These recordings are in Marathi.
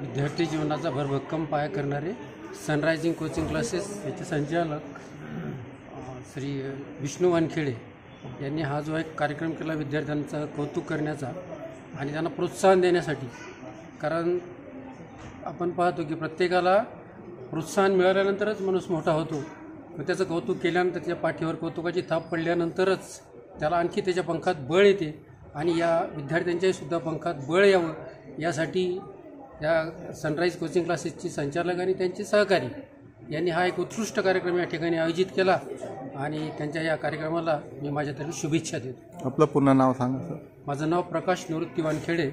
विद्यार्थी जीवनाचा भरभक्कम पाया करणारे सनरायझिंग कोचिंग क्लासेस याचे संचालक श्री विष्णू वानखेडे यांनी हा जो एक कार्यक्रम केला विद्यार्थ्यांचं कौतुक करण्याचा आणि त्यांना प्रोत्साहन देण्यासाठी. कारण आपण पाहतो की प्रत्येकाला प्रोत्साहन मिळाल्यानंतरच माणूस मोठा होतो व त्याचं कौतुक केल्यानंतर त्याच्या पाठीवर कौतुकाची थाप पडल्यानंतरच त्याला आणखी त्याच्या पंखात बळ येते आणि या विद्यार्थ्यांच्याहीसुद्धा पंखात बळ यावं यासाठी या सनराईज कोचिंग क्लासेसची संचालक आणि त्यांचे सहकारी यांनी हा एक उत्कृष्ट कार्यक्रम या ठिकाणी आयोजित केला आणि त्यांच्या या कार्यक्रमाला मी माझ्यातर्फे शुभेच्छा देतो. आपलं पुन्हा नाव सांगा सर. माझं नाव प्रकाश निवृत्ती वानखेडे.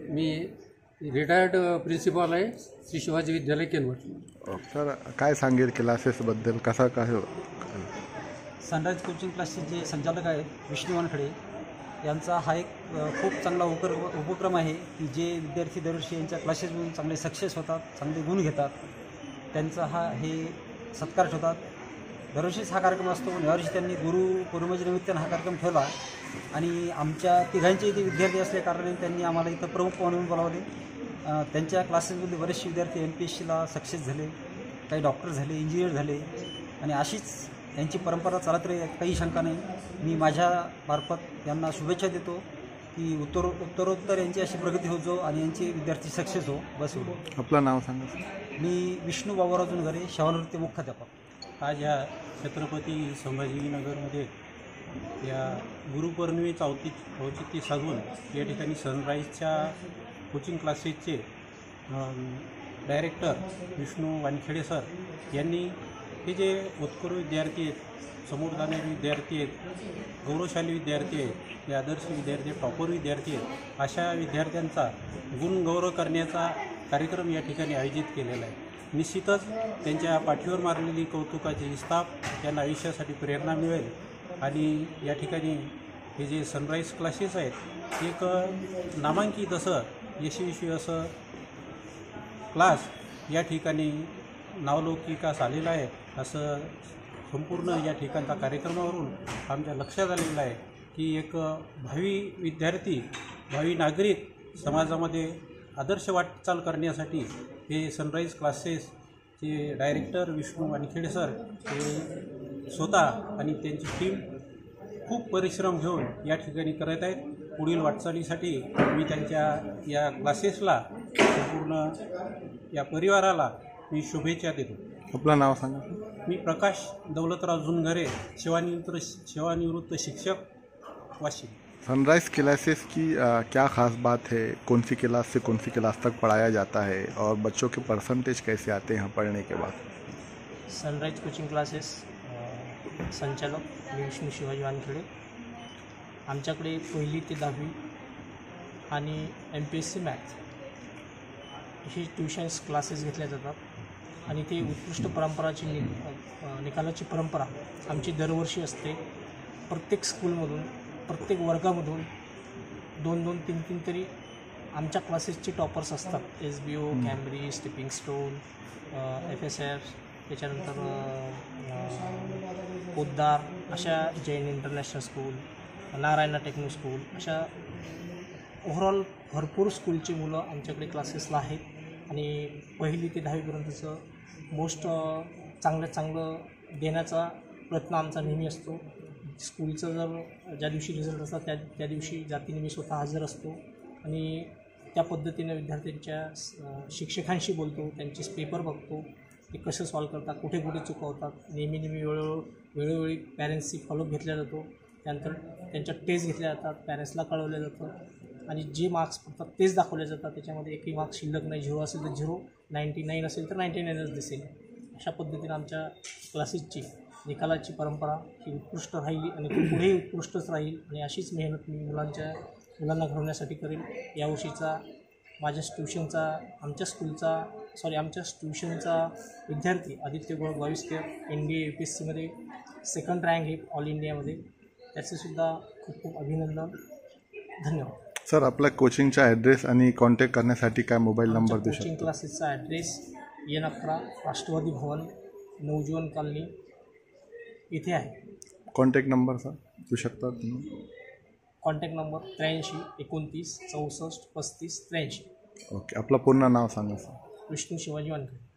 मी रिटायर्ड प्रिन्सिपल आहे श्री शिवाजी विद्यालय केनवट. सर काय सांगेल क्लासेसबद्दल, कसा काय सनराईज कोचिंग क्लासेसचे संचालक आहेत विष्णू वानखेडे यांचा हा एक खूप चांगला उपक्रम आहे की जे विद्यार्थी दरवर्षी यांच्या क्लासेसमधून चांगले सक्सेस होतात, चांगले गुण घेतात, त्यांचा हे सत्कार ठेवतात. दरवर्षीच हा कार्यक्रम असतो. यावर्षी त्यांनी गुरुपौर्णिमेच्या निमित्तानं हा कार्यक्रम ठेवला आणि आमच्या तिघांचे इथे विद्यार्थी असल्या कारणाने त्यांनी आम्हाला इथं प्रमुख पाहुणे म्हणून बोलावले. त्यांच्या क्लासेसमध्ये बरेचसे विद्यार्थी MPSCला सक्सेस झाले, काही डॉक्टर झाले, इंजिनियर झाले आणि अशीच यांची परंपरा चालत राहील, काही शंका नाही. मी माझ्या मार्फत यांना शुभेच्छा देतो की उत्तरोत्तर यांची अशी प्रगती हो जो आणि यांचे विद्यार्थी सक्सेस हो. बस हो. आपलं नाव सांगा. मी विष्णू बाबूराव जुनघरे, शवानृत्य मुख्याध्यापक. आज या छत्रपती संभाजीनगरमध्ये या गुरुपौर्णिमेचं औचित्य साधून या ठिकाणी सनराईजच्या कोचिंग क्लासेसचे डायरेक्टर विष्णू वानखेडे सर यांनी हे जे उत्कृष्ट विद्यार्थी आहेत, समोर जाणारे विद्यार्थी आहेत, गौरवशाली विद्यार्थी आहेत, हे आदर्श विद्यार्थी, टॉपर विद्यार्थी आहेत, अशा विद्यार्थ्यांचा गुणगौरव करण्याचा कार्यक्रम या ठिकाणी आयोजित केलेला आहे. निश्चितच त्यांच्या पाठीवर मारलेली कौतुकाची स्थाप त्यांना आयुष्यासाठी प्रेरणा मिळेल आणि या ठिकाणी हे जे सनराईज क्लासेस आहेत एक नामांकित असं यशस्वी असं क्लास या ठिकाणी नावलौकिकास आलेला आहे असं संपूर्ण या ठिकाणच्या कार्यक्रमावरून आमच्या लक्षात आलेलं आहे की एक भावी विद्यार्थी, भावी नागरिक समाजामध्ये आदर्श वाटचाल करण्यासाठी हे सनराईज क्लासेसचे डायरेक्टर विष्णू वानखेडे सर हे स्वतः आणि त्यांची टीम खूप परिश्रम घेऊन या ठिकाणी करत आहेत. पुढील वाटचालीसाठी मी त्यांच्या या क्लासेसला, संपूर्ण या परिवाराला मी शुभेच्छा देतो. आपलं नाव सांगा. मी प्रकाश दौलतराव जुनघरे, सेवानिवृत्त शिक्षक, वाशिम. सनराइज क्लासेस की क्या ख़ास बात है? कौन सी क्लास से कौन सी क्लास तक पढ़ाया जाता है और बच्चों के परसेंटेज कैसे आते हैं यहाँ पढ़ने के बाद? सनराइज कोचिंग क्लासेस संचालक मी विष्णू शिवाजी वानखेडे. आमच्याकडे 1ली ते 10वी आणि MPSC मॅथ ही ट्युशन्स क्लासेस घेतल्या जातात आणि ते उत्कृष्ट परंपराची निकालाची परंपरा आमची दरवर्षी असते. प्रत्येक स्कूलमधून, प्रत्येक वर्गामधून 2-2, 3-3 तरी आमच्या क्लासेसचे टॉपर्स असतात. SBO, Cambridge, stepping stone, FSF, त्याच्यानंतर पोद्दार, अशा Jain international school, Narayana techno school, अशा ओव्हरऑल भरपूर स्कूलची मुलं आमच्याकडे क्लासेसला आहेत आणि 1ली ते 10वीपर्यंतचं मोस्ट चांगलं देण्याचा प्रयत्न आमचा नेहमी असतो. स्कूलचं जर ज्या दिवशी रिझल्ट असतात त्या दिवशी जातीने मी स्वतः हजर असतो आणि त्या पद्धतीने विद्यार्थ्यांच्या शिक्षकांशी बोलतो, त्यांचे पेपर बघतो, ते कसं सॉल्व करतात, कुठे चुकवतात. नेहमी वेळोवेळी पॅरेंट्सची फॉलोअप घेतला जातो. त्यानंतर त्यांच्या टेस्ट घेतल्या जातात, पॅरेंट्सला कळवलं जातं आणि जे मार्क्स पडतात तेच दाखवले जातात. त्याच्यामध्ये एकही मार्क्स शिल्लक नाही. 0 असेल तर 0, 99 असेल तर 99च दिसेल. अशा पद्धतीने आमच्या क्लासेसची निकालाची परंपरा ही उत्कृष्ट राहिली आणि पुढेही उत्कृष्टच राहील आणि अशीच मेहनत मी मुलांना घडवण्यासाठी करेल. यावर्षीचा आमच्या ट्युशनचा विद्यार्थी आदित्य गोळ बॉईस्कर NBA UPSCमध्ये सेकंड रँक आहे ऑल इंडियामध्ये. त्याचेसुद्धा खूप खूप अभिनंदन. धन्यवाद. सर, आपल्या कोचिंगचा ॲड्रेस आणि कॉन्टॅक्ट करण्यासाठी काय मोबाईल नंबर देऊ कोचिंग शकता? क्लासेसचा ॲड्रेस N11 राष्ट्रवादी भवन नवजीवन कॉलनी इथे आहे. कॉन्टॅक्ट नंबर सर देऊ शकता तुम्ही? Contact number 83 29 64 35 83. ओके. आपलं पूर्ण नाव सांगा सर. विष्णू शिवाजी वानखेडे.